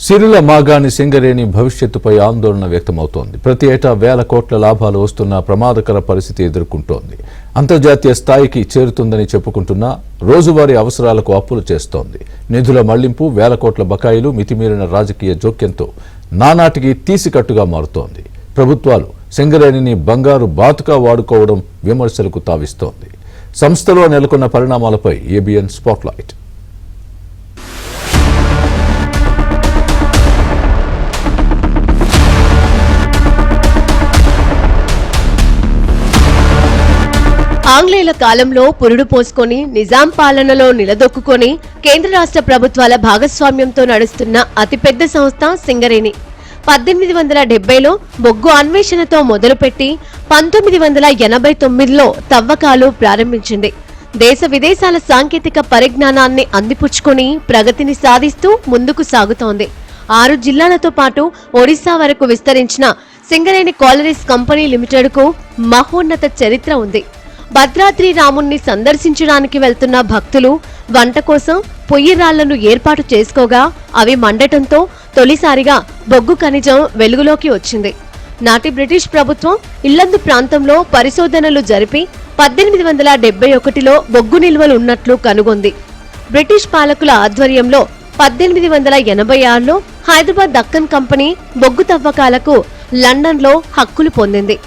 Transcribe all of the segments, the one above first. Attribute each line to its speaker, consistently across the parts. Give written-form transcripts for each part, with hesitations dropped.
Speaker 1: సిరిల మాగాణి సింగరేణి భవిష్యత్తుపై ఆందోళన వ్యక్తమవుతోంది. ప్రతి ఏటా వేల కోట్ల లాభాలు వస్తున్న ప్రమాదకర పరిస్థితి ఎదుర్కొంటోంది. అంతర్జాతీయ స్థాయికి చేరుతుందని చెప్పుకుంటున్నా రోజువారీ అవసరాలకు అప్పులు చేస్తోంది. నిధుల మళ్లింపు, వేల కోట్ల బకాయిలు, మితిమీరిన రాజకీయ జోక్యంతో నానాటికి తీసికట్టుగా మారుతోంది. ప్రభుత్వాలు సింగరేణిని బంగారు బాతుగా వాడుకోవడం విమర్శలకు తావిస్తోంది. సంస్థలో నెలకొన్న పరిణామాలపై ఏబిఎన్ స్పాట్లైట్.
Speaker 2: ఆంగ్లేయుల కాలంలో పురుడు పోసుకొని నిజాం పాలనలో నిలదొక్కుని కేంద్ర రాష్ట్ర ప్రభుత్వాల భాగస్వామ్యంతో నడుస్తున్న అతిపెద్ద సంస్థ సింగరేణి 1870లో బొగ్గు అన్వేషణతో మొదలుపెట్టి 1989లో తవ్వకాలు ప్రారంభించింది. దేశ విదేశాల సాంకేతిక పరిజ్ఞానాన్ని అందిపుచ్చుకొని ప్రగతిని సాధిస్తూ ముందుకు సాగుతోంది. 6 జిల్లాలతో పాటు ఒడిశా వరకు విస్తరించిన సింగరేణి కాలరీస్ కంపెనీ లిమిటెడ్ కు మహోన్నత చరిత్ర ఉంది. భద్రాద్రి రాముణ్ణి సందర్శించడానికి వెళ్తున్న భక్తులు వంట కోసం పొయ్యి రాళ్లను ఏర్పాటు చేసుకోగా అవి మండటంతో తొలిసారిగా బొగ్గు ఖనిజం వెలుగులోకి వచ్చింది. నాటి బ్రిటిష్ ప్రభుత్వం ఇల్లందు ప్రాంతంలో పరిశోధనలు జరిపి 1871లో బొగ్గు నిల్వలు ఉన్నట్లు కనుగొంది. బ్రిటిష్ పాలకుల ఆధ్వర్యంలో 1886లో హైదరాబాద్ దక్కన్ కంపెనీ బొగ్గు తవ్వకాలకు లండన్లో హక్కులు పొందింది.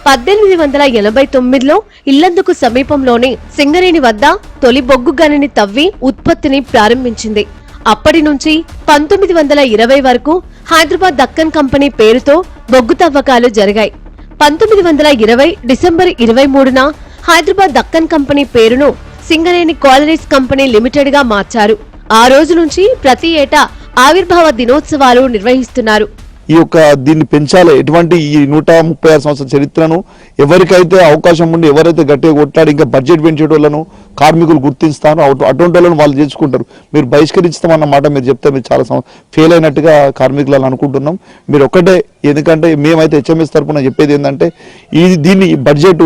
Speaker 2: 1889లో ఇల్లందుకు సమీపంలోని సింగరేణి వద్ద తొలి బొగ్గు గనిని తవ్వి ఉత్పత్తిని ప్రారంభించింది. అప్పటి నుంచి 1920 వరకు హైదరాబాద్ దక్కన్ కంపెనీ పేరుతో బొగ్గు తవ్వకాలు జరిగాయి. 1920 డిసెంబర్ 23న హైదరాబాద్ దక్కన్ కంపెనీ పేరును సింగరేణి కాలరీస్ కంపెనీ లిమిటెడ్ గా మార్చారు. ఆ రోజు నుంచి ప్రతి ఏటా ఆవిర్భావ దినోత్సవాలు నిర్వహిస్తున్నారు.
Speaker 3: దీన్ని పెంచాలి. ఎటువంటి ఈ 136 సంవత్సరాల చరిత్రను ఎవరికైతే అవకాశం ఉండి ఎవరైతే గట్టిగా కొట్టాడు ఇంకా బడ్జెట్ పెంచేటోళ్లను కార్మికులు గుర్తిస్తాను, అటువంటి వాళ్ళను వాళ్ళు చేసుకుంటారు. మీరు బహిష్కరిస్తామన్నమాట మీరు చెప్తే మీరు చాలా ఫెయిల్ అయినట్టుగా కార్మికులను అనుకుంటున్నాం. మీరు ఒక్కటే, ఎందుకంటే మేమైతే హెచ్ఎంఎస్ తరఫున చెప్పేది ఏంటంటే దీన్ని బడ్జెట్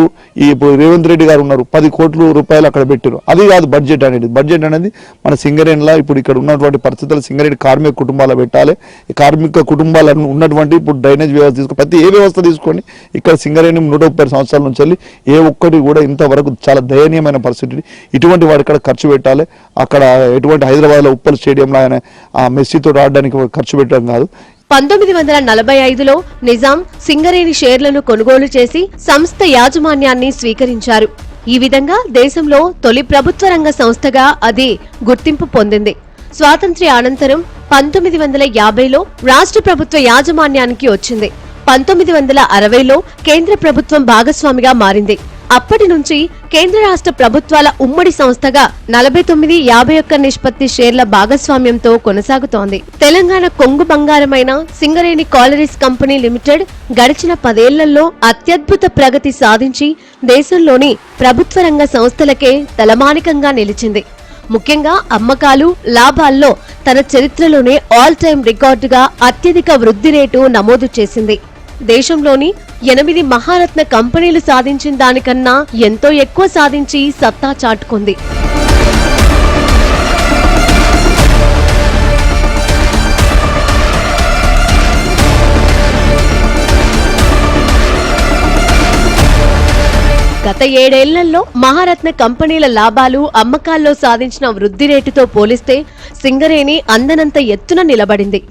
Speaker 3: ఇప్పుడు రేవంత్ రెడ్డి గారు ఉన్నారు 10 కోట్ల రూపాయలు అక్కడ పెట్టారు. అది కాదు బడ్జెట్ అనేది. బడ్జెట్ అనేది మన సింగరేణిలో ఇప్పుడు ఇక్కడ ఉన్నటువంటి పరిస్థితులు సింగరేణి కార్మిక కుటుంబాలు పెట్టాలి. ఈ కార్మిక కుటుంబాలను ఉన్నటువంటి ఇప్పుడు డ్రైనేజ్ వ్యవస్థ తీసుకో, ప్రతి ఏ వ్యవస్థ తీసుకోండి ఇక్కడ సింగరేణి 130 సంవత్సరాల నుంచి వెళ్ళి ఏ ఒక్కటి కూడా ఇంతవరకు చాలా దయనీయమైన పరిస్థితి. ఇటువంటి వాడు ఇక్కడ ఖర్చు పెట్టాలి. అక్కడ ఎటువంటి హైదరాబాద్లో ఉప్పల్ స్టేడియంలో ఆయన మెస్సీతో ఆడడానికి ఖర్చు పెట్టడం కాదు.
Speaker 2: 1945లో నిజాం సింగరేణి షేర్లను కొనుగోలు చేసి సంస్థ యాజమాన్యాన్ని స్వీకరించారు. ఈ విధంగా దేశంలో తొలి ప్రభుత్వ రంగ సంస్థగా అది గుర్తింపు పొందింది. స్వాతంత్ర్య అనంతరం 1950లో రాష్ట్ర ప్రభుత్వ యాజమాన్యానికి వచ్చింది. 1960లో కేంద్ర ప్రభుత్వం భాగస్వామిగా మారింది. అప్పటి నుంచి కేంద్ర రాష్ట్ర ప్రభుత్వాల ఉమ్మడి సంస్థగా 49:51 నిష్పత్తి షేర్ల భాగస్వామ్యంతో కొనసాగుతోంది. తెలంగాణ కొంగు బంగారమైన సింగరేణి కాలరీస్ కంపెనీ లిమిటెడ్ గడిచిన 10 ఏళ్లలో అత్యద్భుత ప్రగతి సాధించి దేశంలోని ప్రభుత్వ రంగ సంస్థలకే తలమానికంగా నిలిచింది. ముఖ్యంగా అమ్మకాలు, లాభాల్లో తన చరిత్రలోనే ఆల్ టైమ్ రికార్డుగా అత్యధిక వృద్ధి రేటు నమోదు చేసింది. దేశంలోని 8 మహారత్న కంపెనీలు సాధించిన దానికన్నా ఎంతో ఎక్కువ సాధించి సత్తా చాటుకుంది. గత 7 ఏళ్లలో మహారత్న కంపెనీల లాభాలు, అమ్మకాల్లో సాధించిన వృద్ధి రేటుతో పోలిస్తే సింగరేణి అందనంత ఎత్తున నిలబడింది.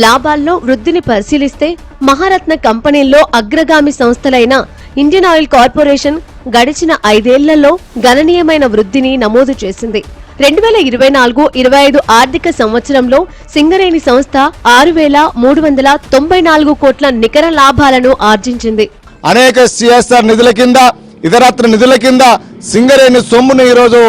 Speaker 2: లాభాల్లో వృద్ధిని పరిశీలిస్తే మహారత్న కంపెనీల్లో అగ్రగామి సంస్థలైన ఇండియన్ ఆయిల్ కార్పొరేషన్ గడిచిన 5 ఏళ్లలో గణనీయమైన వృద్ధిని నమోదు చేసింది. 2024-25 ఆర్థిక సంవత్సరంలో సింగరేణి సంస్థ 6,394 కోట్ల నికర లాభాలను ఆర్జించింది.
Speaker 4: అనేక సిఎస్ఆర్ నిధుల కింద, ఇతరత్ర నిధుల కింద సింగరేణి సొమ్మును ఈరోజు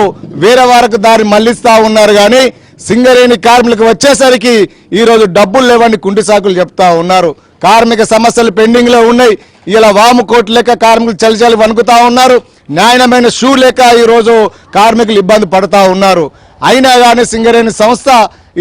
Speaker 4: వేరే వారికి దారి మళ్లిస్తా ఉన్నారు. కానీ సింగరేణి కార్మికులకు వచ్చేసరికి ఈరోజు డబ్బులు లేవని కుంటి సాకులు చెప్తా ఉన్నారు. కార్మిక సమస్యలు పెండింగ్ లో ఉన్నాయి. ఇలా వాము కోట్లు లెక్క కార్మికులు చలిచలి వణుకుతా ఉన్నారు. న్యాయమైన షూ లేక ఈరోజు కార్మికులు ఇబ్బంది పడుతూ ఉన్నారు. అయినా కానీ సింగరేణి సంస్థ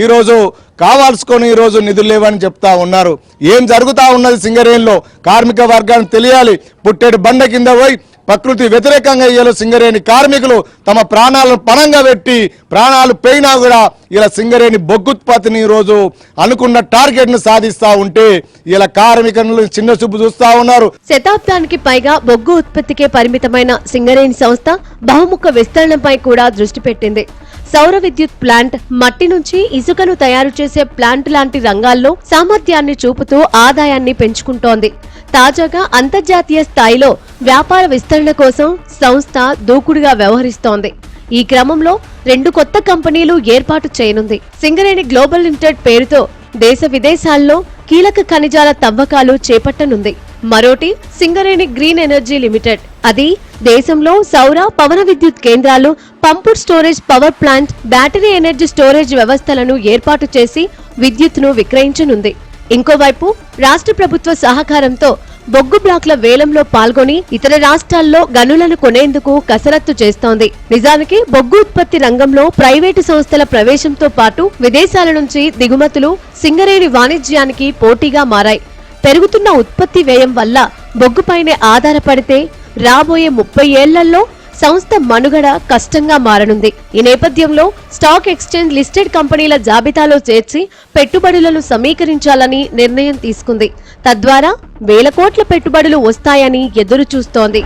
Speaker 4: ఈరోజు కావాల్సుకొని ఈరోజు నిధులు లేవని చెప్తా ఉన్నారు. ఏం జరుగుతా ఉన్నది సింగరేణిలో కార్మిక వర్గానికి తెలియాలి. పుట్టేడు బండ కింద పోయి ప్రకృతి వ్యతిరేకంగా ఇలా సింగరేణి కార్మికులు తమ ప్రాణాలను పణంగా పెట్టి ప్రాణాలు పోయినా కూడా ఇలా సింగరేణి బొగ్గుత్పత్తిని ఈరోజు అనుకున్న టార్గెట్ ను సాధిస్తా ఉంటే ఇలా కార్మికులు చిన్న చూపు చూస్తా ఉన్నారు.
Speaker 2: శతాబ్దానికి పైగా బొగ్గు ఉత్పత్తికే పరిమితమైన సింగరేణి సంస్థ బహుముఖ విస్తరణపై కూడా దృష్టి పెట్టింది. సౌర విద్యుత్ ప్లాంట్, మట్టి నుంచి ఇసుకను తయారు చేసే ప్లాంట్ లాంటి రంగాల్లో సామర్థ్యాన్ని చూపుతూ ఆదాయాన్ని పెంచుకుంటోంది. తాజాగా అంతర్జాతీయ స్థాయిలో వ్యాపార విస్తరణ కోసం సంస్థ దూకుడుగా వ్యవహరిస్తోంది. ఈ క్రమంలో 2 కొత్త కంపెనీలు ఏర్పాటు చేయనుంది. సింగరేణి గ్లోబల్ లిమిటెడ్ పేరుతో దేశ విదేశాల్లో కీలక ఖనిజాల తవ్వకాలు చేపట్టనుంది. మరోటి సింగరేణి గ్రీన్ ఎనర్జీ లిమిటెడ్. అది దేశంలో సౌర, పవన విద్యుత్ కేంద్రాలు, pumped storage power plant, battery energy storage వ్యవస్థలను ఏర్పాటు చేసి విద్యుత్తును విక్రయించనుంది. ఇంకోవైపు రాష్ట్ర ప్రభుత్వ సహకారంతో బొగ్గు బ్లాక్ల వేలంలో పాల్గొని ఇతర రాష్ట్రాల్లో గనులను కొనేందుకు కసరత్తు చేస్తోంది. నిజానికి బొగ్గు ఉత్పత్తి రంగంలో ప్రైవేటు సంస్థల ప్రవేశంతో పాటు విదేశాల నుంచి దిగుమతులు సింగరేణి వాణిజ్యానికి పోటీగా మారాయి. పెరుగుతున్న ఉత్పత్తి వ్యయం వల్ల బొగ్గుపైనే ఆధారపడితే రాబోయే 30 ఏళ్లలో సంస్థ మనుగడ కష్టంగా మారనుంది. ఈ నేపథ్యంలో స్టాక్ ఎక్స్చేంజ్ లిస్టెడ్ కంపెనీల జాబితాలో చేర్చి పెట్టుబడులను సమీకరించాలని నిర్ణయం తీసుకుంది. తద్వారా వేల కోట్ల పెట్టుబడులు వస్తాయని ఎదురు చూస్తోంది.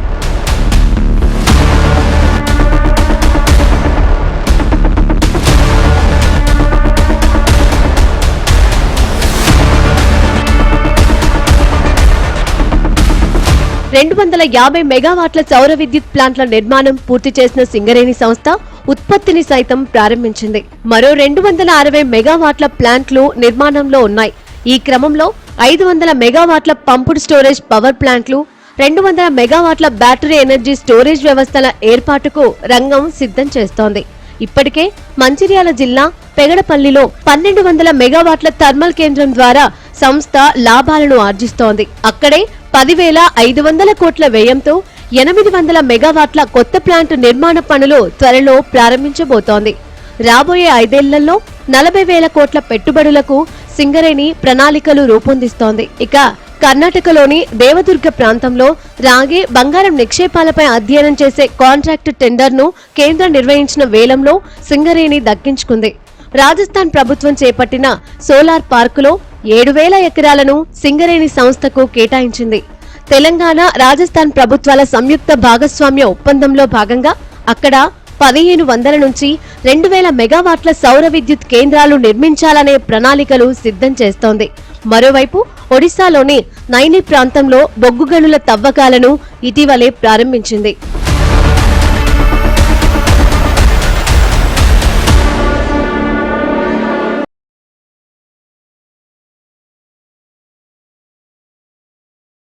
Speaker 2: $250 మెగావాట్ల సౌర విద్యుత్ ప్లాంట్ల నిర్మాణం పూర్తి చేసిన సింగరేణి సంస్థ ఉత్పత్తిని సైతం ప్రారంభించింది. మరో 260 మెగావాట్ల ప్లాంట్లు నిర్మాణంలో ఉన్నాయి. ఈ క్రమంలో 500 మెగావాట్ల పంపుడ్ స్టోరేజ్ పవర్ ప్లాంట్లు, 200 మెగావాట్ల బ్యాటరీ ఎనర్జీ స్టోరేజ్ వ్యవస్థల ఏర్పాటుకు రంగం సిద్ధం చేస్తోంది. ఇప్పటికే మంచిర్యాల జిల్లా పెగడపల్లిలో 1200 మెగావాట్ల థర్మల్ కేంద్రం ద్వారా సంస్థ లాభాలను ఆర్జిస్తోంది. అక్కడే 10,500 కోట్ల వ్యయంతో 800 మెగావాట్ల కొత్త ప్లాంట్ నిర్మాణ పనులు త్వరలో ప్రారంభించబోతోంది. రాబోయే 5 ఏళ్లలో 40,000 కోట్ల పెట్టుబడులకు సింగరేణి ప్రణాళికలు రూపొందిస్తోంది. ఇక కర్ణాటకలోని దేవదుర్గ ప్రాంతంలో రాగి, బంగారం నిక్షేపాలపై అధ్యయనం చేసే కాంట్రాక్ట్ టెండర్ను కేంద్రం నిర్వహించిన వేలంలో సింగరేణి దక్కించుకుంది. రాజస్థాన్ ప్రభుత్వం చేపట్టిన సోలార్ పార్కులో 7,000 ఎకరాలను సింగరేణి సంస్థకు కేటాయించింది. తెలంగాణ, రాజస్థాన్ ప్రభుత్వాల సంయుక్త భాగస్వామ్య ఒప్పందంలో భాగంగా అక్కడ 1,500 నుంచి 2,000 మెగావాట్ల సౌర విద్యుత్ కేంద్రాలు నిర్మించాలనే ప్రణాళికలు సిద్ధం చేస్తోంది. మరోవైపు ఒడిశాలోని నైని ప్రాంతంలో బొగ్గు గనుల తవ్వకాలను ఇటీవలే ప్రారంభించింది.